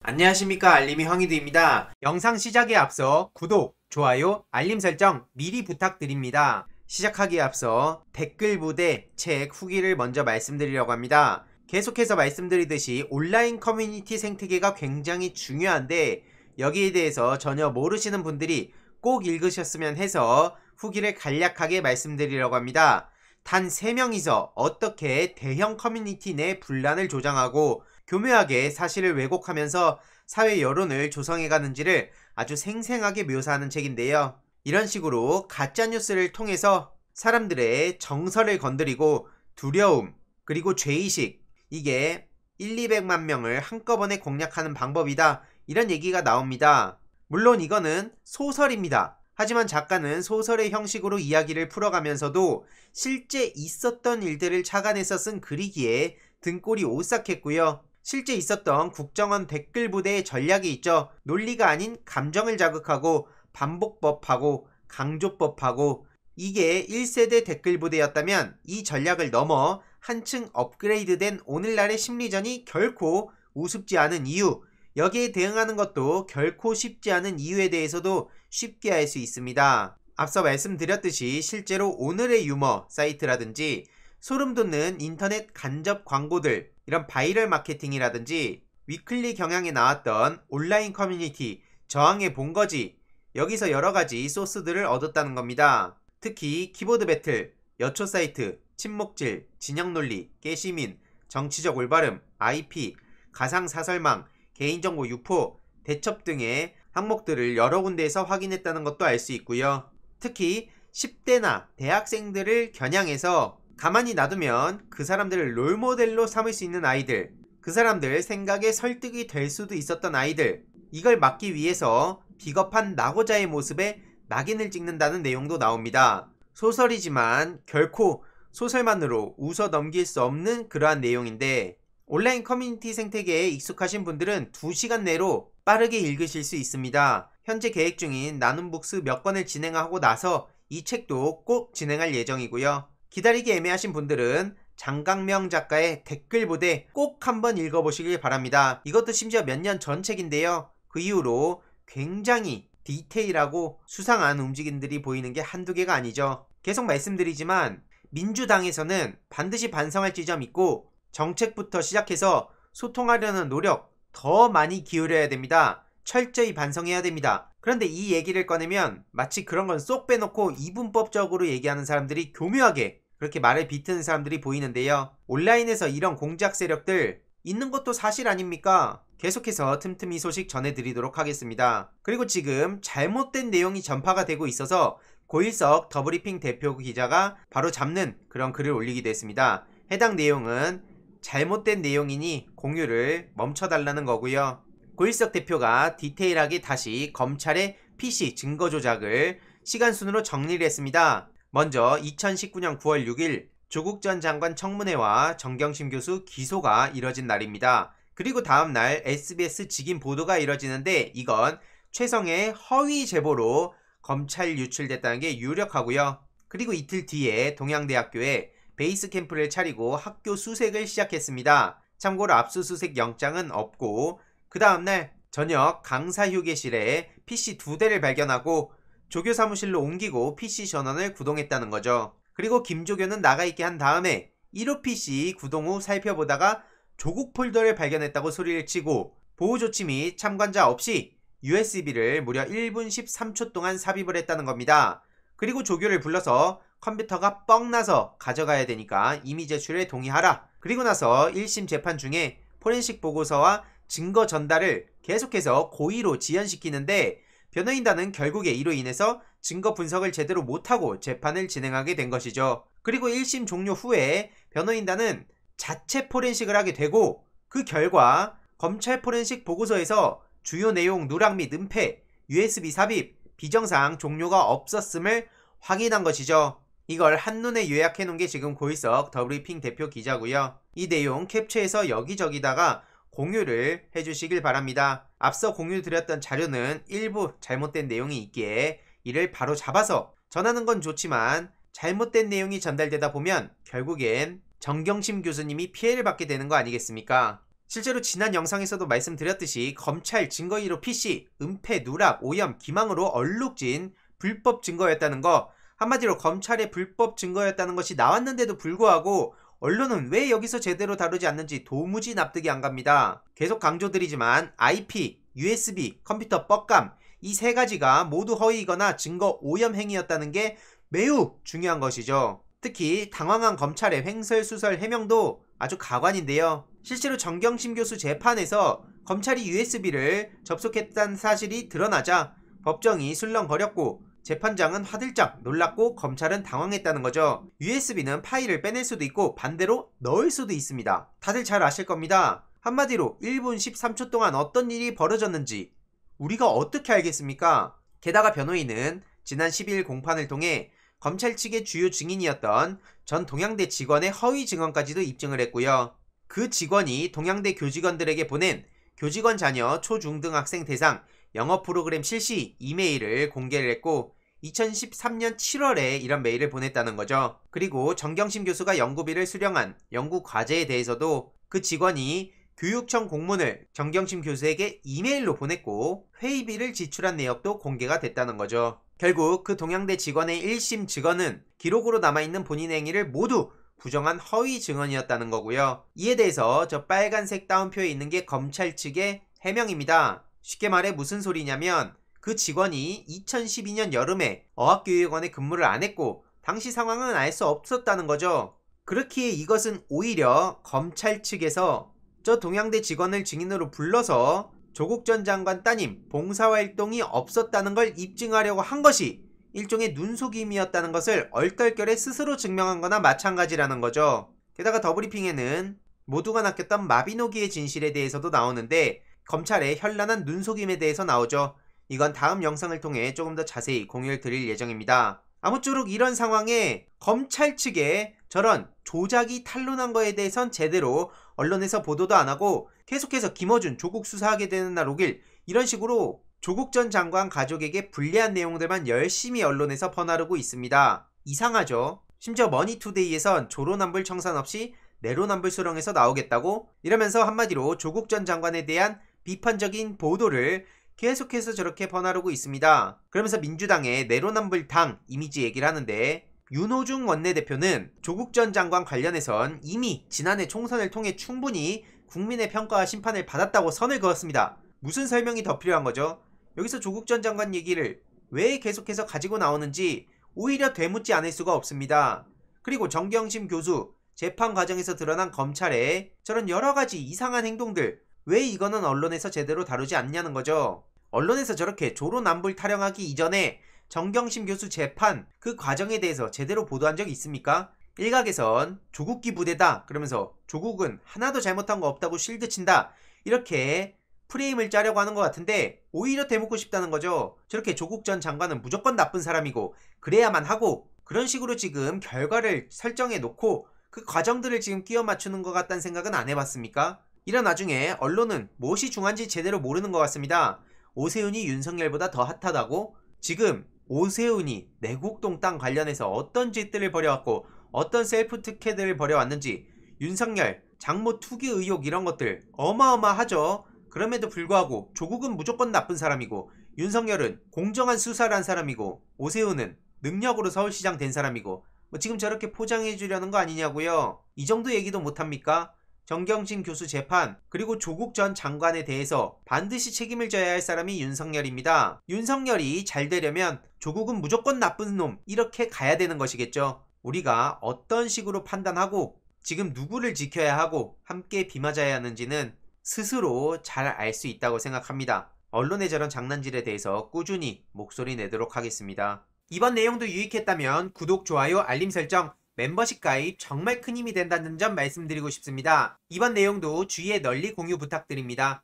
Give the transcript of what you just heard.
안녕하십니까, 알림이 황희두입니다. 영상 시작에 앞서 구독, 좋아요, 알림 설정 미리 부탁드립니다. 시작하기에 앞서 댓글 부대 책 후기를 먼저 말씀드리려고 합니다. 계속해서 말씀드리듯이 온라인 커뮤니티 생태계가 굉장히 중요한데 여기에 대해서 전혀 모르시는 분들이 꼭 읽으셨으면 해서 후기를 간략하게 말씀드리려고 합니다. 단 3명이서 어떻게 대형 커뮤니티 내 분란을 조장하고 교묘하게 사실을 왜곡하면서 사회 여론을 조성해가는지를 아주 생생하게 묘사하는 책인데요. 이런 식으로 가짜뉴스를 통해서 사람들의 정서를 건드리고 두려움, 그리고 죄의식, 이게 200만 명을 한꺼번에 공략하는 방법이다, 이런 얘기가 나옵니다. 물론 이거는 소설입니다. 하지만 작가는 소설의 형식으로 이야기를 풀어가면서도 실제 있었던 일들을 착안해서 쓴 글이기에 등골이 오싹했고요. 실제 있었던 국정원 댓글 부대의 전략이 있죠. 논리가 아닌 감정을 자극하고 반복법하고 강조법하고, 이게 1세대 댓글 부대였다면 이 전략을 넘어 한층 업그레이드된 오늘날의 심리전이 결코 우습지 않은 이유, 여기에 대응하는 것도 결코 쉽지 않은 이유에 대해서도 쉽게 알 수 있습니다. 앞서 말씀드렸듯이 실제로 오늘의 유머 사이트라든지 소름 돋는 인터넷 간접 광고들, 이런 바이럴 마케팅이라든지 위클리 경향에 나왔던 온라인 커뮤니티 저항의 본거지, 여기서 여러가지 소스들을 얻었다는 겁니다. 특히 키보드 배틀, 여초 사이트, 침묵질, 진영논리, 깨시민, 정치적 올바름, IP, 가상사설망, 개인정보 유포, 대첩 등의 항목들을 여러 군데에서 확인했다는 것도 알 수 있고요. 특히 10대나 대학생들을 겨냥해서 가만히 놔두면 그 사람들을 롤모델로 삼을 수 있는 아이들, 그 사람들 생각에 설득이 될 수도 있었던 아이들, 이걸 막기 위해서 비겁한 낙오자의 모습에 낙인을 찍는다는 내용도 나옵니다. 소설이지만 결코 소설만으로 웃어 넘길 수 없는 그러한 내용인데, 온라인 커뮤니티 생태계에 익숙하신 분들은 2시간 내로 빠르게 읽으실 수 있습니다. 현재 계획 중인 나눔북스 몇 권을 진행하고 나서 이 책도 꼭 진행할 예정이고요. 기다리기 애매하신 분들은 장강명 작가의 댓글 부대 꼭 한번 읽어보시길 바랍니다. 이것도 심지어 몇 년 전 책인데요. 그 이후로 굉장히 디테일하고 수상한 움직임들이 보이는 게 한두 개가 아니죠. 계속 말씀드리지만 민주당에서는 반드시 반성할 지점이 있고 정책부터 시작해서 소통하려는 노력 더 많이 기울여야 됩니다. 철저히 반성해야 됩니다. 그런데 이 얘기를 꺼내면 마치 그런 건 쏙 빼놓고 이분법적으로 얘기하는 사람들이 교묘하게 그렇게 말을 비트는 사람들이 보이는데요. 온라인에서 이런 공작 세력들 있는 것도 사실 아닙니까? 계속해서 틈틈이 소식 전해드리도록 하겠습니다. 그리고 지금 잘못된 내용이 전파가 되고 있어서 고일석 더브리핑 대표 기자가 바로 잡는 그런 글을 올리기도 했습니다. 해당 내용은 잘못된 내용이니 공유를 멈춰달라는 거고요. 고일석 대표가 디테일하게 다시 검찰의 PC 증거 조작을 시간순으로 정리를 했습니다. 먼저 2019년 9월 6일 조국 전 장관 청문회와 정경심 교수 기소가 이뤄진 날입니다. 그리고 다음날 SBS 직인 보도가 이뤄지는데 이건 최성의 허위 제보로 검찰 유출됐다는 게 유력하고요. 그리고 이틀 뒤에 동양대학교에 베이스 캠프를 차리고 학교 수색을 시작했습니다. 참고로 압수수색 영장은 없고 그 다음날 저녁 강사 휴게실에 PC 2대를 발견하고 조교 사무실로 옮기고 PC 전원을 구동했다는 거죠. 그리고 김조교는 나가있게 한 다음에 1호 PC 구동 후 살펴보다가 조국 폴더를 발견했다고 소리를 치고 보호조치 및 참관자 없이 USB를 무려 1분 13초 동안 삽입을 했다는 겁니다. 그리고 조교를 불러서 컴퓨터가 뻥나서 가져가야 되니까 이미 제출에 동의하라. 그리고 나서 1심 재판 중에 포렌식 보고서와 증거 전달을 계속해서 고의로 지연시키는데 변호인단은 결국에 이로 인해서 증거 분석을 제대로 못하고 재판을 진행하게 된 것이죠. 그리고 1심 종료 후에 변호인단은 자체 포렌식을 하게 되고 그 결과 검찰 포렌식 보고서에서 주요 내용 누락 및 은폐, USB 삽입, 비정상 종료가 없었음을 확인한 것이죠. 이걸 한눈에 요약해 놓은 게 지금 고일석 더브리핑 대표 기자고요. 이 내용 캡처해서 여기저기다가 공유를 해주시길 바랍니다. 앞서 공유 드렸던 자료는 일부 잘못된 내용이 있기에 이를 바로 잡아서 전하는 건 좋지만 잘못된 내용이 전달되다 보면 결국엔 정경심 교수님이 피해를 받게 되는 거 아니겠습니까? 실제로 지난 영상에서도 말씀드렸듯이 검찰 증거인멸 PC, 은폐, 누락, 오염, 기망으로 얼룩진 불법 증거였다는 거, 한마디로 검찰의 불법 증거였다는 것이 나왔는데도 불구하고 언론은 왜 여기서 제대로 다루지 않는지 도무지 납득이 안 갑니다. 계속 강조드리지만 IP, USB, 컴퓨터 뻑감 이 세 가지가 모두 허위이거나 증거 오염 행위였다는 게 매우 중요한 것이죠. 특히 당황한 검찰의 횡설수설 해명도 아주 가관인데요. 실제로 정경심 교수 재판에서 검찰이 USB를 접속했다는 사실이 드러나자 법정이 술렁거렸고 재판장은 화들짝 놀랐고 검찰은 당황했다는 거죠. USB는 파일을 빼낼 수도 있고 반대로 넣을 수도 있습니다. 다들 잘 아실 겁니다. 한마디로 1분 13초 동안 어떤 일이 벌어졌는지 우리가 어떻게 알겠습니까? 게다가 변호인은 지난 12일 공판을 통해 검찰 측의 주요 증인이었던 전 동양대 직원의 허위 증언까지도 입증을 했고요. 그 직원이 동양대 교직원들에게 보낸 교직원 자녀 초중등 학생 대상 영어 프로그램 실시 이메일을 공개를 했고 2013년 7월에 이런 메일을 보냈다는 거죠. 그리고 정경심 교수가 연구비를 수령한 연구 과제에 대해서도 그 직원이 교육청 공문을 정경심 교수에게 이메일로 보냈고 회의비를 지출한 내역도 공개가 됐다는 거죠. 결국 그 동양대 직원의 1심 증언은 기록으로 남아있는 본인의 행위를 모두 부정한 허위 증언이었다는 거고요. 이에 대해서 저 빨간색 따옴표에 있는 게 검찰 측의 해명입니다. 쉽게 말해 무슨 소리냐면 그 직원이 2012년 여름에 어학교육원에 근무를 안 했고 당시 상황은 알 수 없었다는 거죠. 그렇기에 이것은 오히려 검찰 측에서 저 동양대 직원을 증인으로 불러서 조국 전 장관 따님 봉사활동이 없었다는 걸 입증하려고 한 것이 일종의 눈속임이었다는 것을 얼떨결에 스스로 증명한 거나 마찬가지라는 거죠. 게다가 더브리핑에는 모두가 낚였던 마비노기의 진실에 대해서도 나오는데 검찰의 현란한 눈속임에 대해서 나오죠. 이건 다음 영상을 통해 조금 더 자세히 공유를 드릴 예정입니다. 아무쪼록 이런 상황에 검찰 측에 저런 조작이 탄로난 거에 대해선 제대로 언론에서 보도도 안 하고 계속해서 김어준 조국 수사하게 되는 날 오길 이런 식으로 조국 전 장관 가족에게 불리한 내용들만 열심히 언론에서 퍼나르고 있습니다. 이상하죠? 심지어 머니투데이에선 조로남불 청산 없이 내로남불 수렁에서 나오겠다고 이러면서 한마디로 조국 전 장관에 대한 비판적인 보도를 계속해서 저렇게 퍼나르고 있습니다. 그러면서 민주당의 내로남불당 이미지 얘기를 하는데 윤호중 원내대표는 조국 전 장관 관련해선 이미 지난해 총선을 통해 충분히 국민의 평가와 심판을 받았다고 선을 그었습니다. 무슨 설명이 더 필요한 거죠? 여기서 조국 전 장관 얘기를 왜 계속해서 가지고 나오는지 오히려 되묻지 않을 수가 없습니다. 그리고 정경심 교수 재판 과정에서 드러난 검찰의 저런 여러가지 이상한 행동들 왜 이거는 언론에서 제대로 다루지 않냐는 거죠. 언론에서 저렇게 조로남불 타령하기 이전에 정경심 교수 재판 그 과정에 대해서 제대로 보도한 적이 있습니까? 일각에선 조국기 부대다 그러면서 조국은 하나도 잘못한 거 없다고 실드 친다 이렇게 프레임을 짜려고 하는 것 같은데 오히려 대묻고 싶다는 거죠. 저렇게 조국 전 장관은 무조건 나쁜 사람이고 그래야만 하고 그런 식으로 지금 결과를 설정해 놓고 그 과정들을 지금 끼워 맞추는 것 같다는 생각은 안 해봤습니까? 이런 와중에 언론은 무엇이 중요한지 제대로 모르는 것 같습니다. 오세훈이 윤석열보다 더 핫하다고? 지금 오세훈이 내곡동 땅 관련해서 어떤 짓들을 벌여왔고 어떤 셀프 특혜들을 벌여왔는지 윤석열 장모 투기 의혹 이런 것들 어마어마하죠. 그럼에도 불구하고 조국은 무조건 나쁜 사람이고 윤석열은 공정한 수사를 한 사람이고 오세훈은 능력으로 서울시장 된 사람이고 지금 저렇게 포장해 주려는 거 아니냐고요. 이 정도 얘기도 못합니까? 정경심 교수 재판 그리고 조국 전 장관에 대해서 반드시 책임을 져야 할 사람이 윤석열입니다. 윤석열이 잘 되려면 조국은 무조건 나쁜 놈 이렇게 가야 되는 것이겠죠. 우리가 어떤 식으로 판단하고 지금 누구를 지켜야 하고 함께 비 맞아야 하는지는 스스로 잘 알 수 있다고 생각합니다. 언론의 저런 장난질에 대해서 꾸준히 목소리 내도록 하겠습니다. 이번 내용도 유익했다면 구독, 좋아요, 알림 설정, 멤버십 가입 정말 큰 힘이 된다는 점 말씀드리고 싶습니다. 이번 내용도 주위에 널리 공유 부탁드립니다.